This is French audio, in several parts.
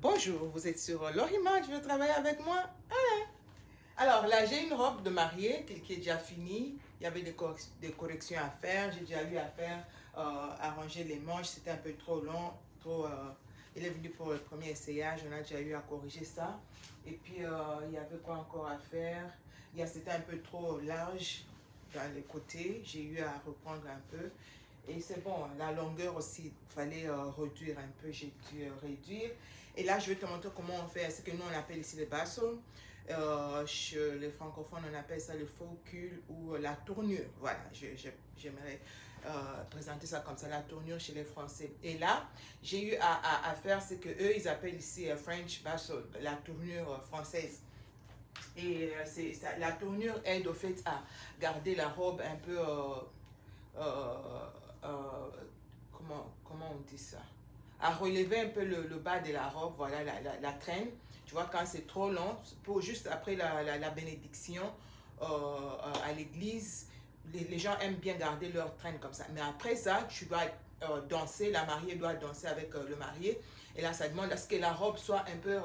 Bonjour, vous êtes sur Lorima, tu veux travailler avec moi? Allez. Alors là, j'ai une robe de mariée qui est déjà finie. Il y avait des corrections à faire. J'ai déjà eu à faire arranger les manches. C'était un peu trop long. Il est venu pour le premier essayage. On a déjà eu à corriger ça. Et puis, il y avait quoi encore à faire? C'était un peu trop large dans les côtés. J'ai eu à reprendre un peu. Et c'est bon, la longueur aussi, il fallait réduire un peu, j'ai dû réduire. Et là, je vais te montrer comment on fait ce que nous, on appelle ici le basso. Chez les francophones, on appelle ça le faux cul ou la tournure. Voilà, j'aimerais présenter ça comme ça, la tournure chez les Français. Et là, j'ai eu à faire ce que eux, ils appellent ici French basso, la tournure française. Et la tournure aide au fait à garder la robe un peu... comment on dit ça, à relever un peu le bas de la robe, voilà, la traîne. Tu vois, quand c'est trop long, pour juste après la bénédiction à l'église, les gens aiment bien garder leur traîne comme ça. Mais après ça, tu dois danser, la mariée doit danser avec le marié. Et là, ça demande à ce que la robe soit un peu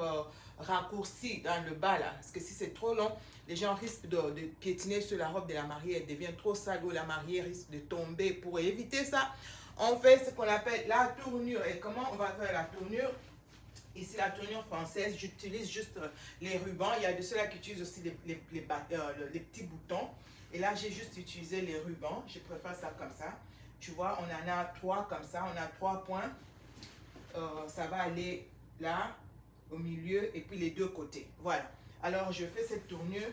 raccourcie dans le bas là. Parce que si c'est trop long, les gens risquent de piétiner sur la robe de la mariée. Elle devient trop sale ou la mariée risque de tomber. Pour éviter ça, on fait ce qu'on appelle la tournure. Et comment on va faire la tournure? Ici, la tournure française, j'utilise juste les rubans. Il y a de ceux-là qui utilisent aussi les petits boutons. Et là, j'ai juste utilisé les rubans. Je préfère ça comme ça. Tu vois, on en a 3 comme ça. On a 3 points. Ça va aller là, au milieu, et puis les 2 côtés. Voilà. Alors, je fais cette tournure.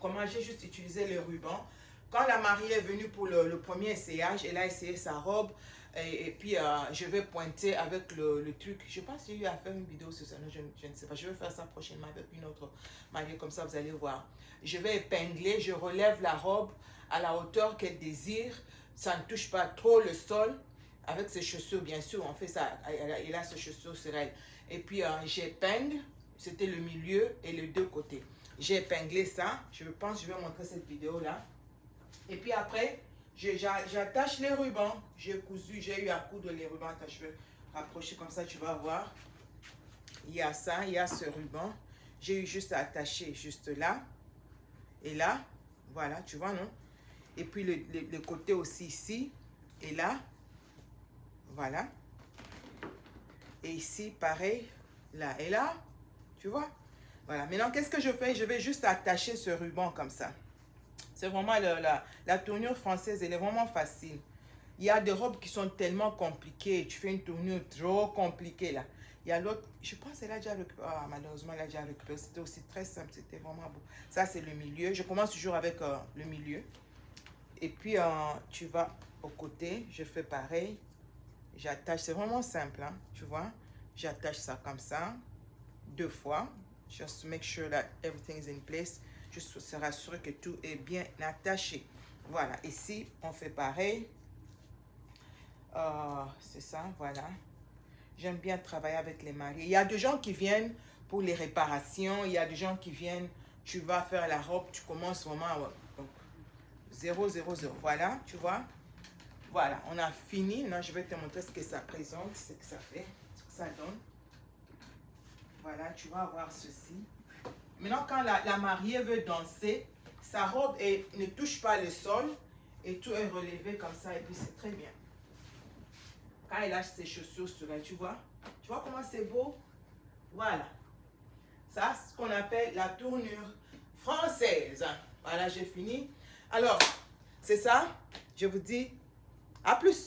Comment j'ai juste utilisé les rubans. Quand la mariée est venue pour le premier essayage, elle a essayé sa robe. Et puis, je vais pointer avec le truc. Je pense que j'ai eu à faire une vidéo sur ça. Non, je ne sais pas. Je vais faire ça prochainement avec une autre mariée. Comme ça, vous allez voir. Je vais épingler. Je relève la robe à la hauteur qu'elle désire. Ça ne touche pas trop le sol. Avec ses chaussures, bien sûr, on fait ça. Elle a ses chaussures sur elle. Et puis, j'épingle. C'était le milieu et les 2 côtés. J'ai épinglé ça. Je pense que je vais montrer cette vidéo-là. Et puis après, j'attache les rubans. J'ai eu à coudre les rubans. Attends, je vais rapprocher comme ça, tu vas voir. Il y a ça, il y a ce ruban. J'ai eu juste à attacher juste là. Et là, voilà, tu vois, non? Et puis le côté aussi ici. Et là, voilà. Et ici, pareil, là et là. Tu vois? Voilà. Maintenant, qu'est-ce que je fais? Je vais juste attacher ce ruban comme ça. C'est vraiment la tournure française, elle est vraiment facile. Il y a des robes qui sont tellement compliquées. Tu fais une tournure trop compliquée là. Il y a l'autre, je pense qu'elle a déjà récupéré. Ah, malheureusement, elle a déjà récupéré. C'était aussi très simple, c'était vraiment beau. Ça, c'est le milieu. Je commence toujours avec le milieu. Et puis, tu vas au côté. Je fais pareil. J'attache. C'est vraiment simple, hein, tu vois. J'attache ça comme ça. 2 fois. Just to make sure that everything is in place. Juste se rassurer que tout est bien attaché. Voilà. Ici, on fait pareil. C'est ça, voilà. J'aime bien travailler avec les mariés. Il y a des gens qui viennent pour les réparations. Il y a des gens qui viennent, tu vas faire la robe, tu commences vraiment. Donc, 0, 0, 0. Voilà, tu vois. Voilà, on a fini. Maintenant, je vais te montrer ce que ça présente, ce que ça fait, ce que ça donne. Voilà, tu vas avoir ceci. Maintenant, quand la mariée veut danser, sa robe ne touche pas le sol et tout est relevé comme ça et puis c'est très bien. Quand elle lâche ses chaussures sur elle, tu vois comment c'est beau? Voilà. Ça, c'est ce qu'on appelle la tournure française. Voilà, j'ai fini. Alors, c'est ça. Je vous dis à plus.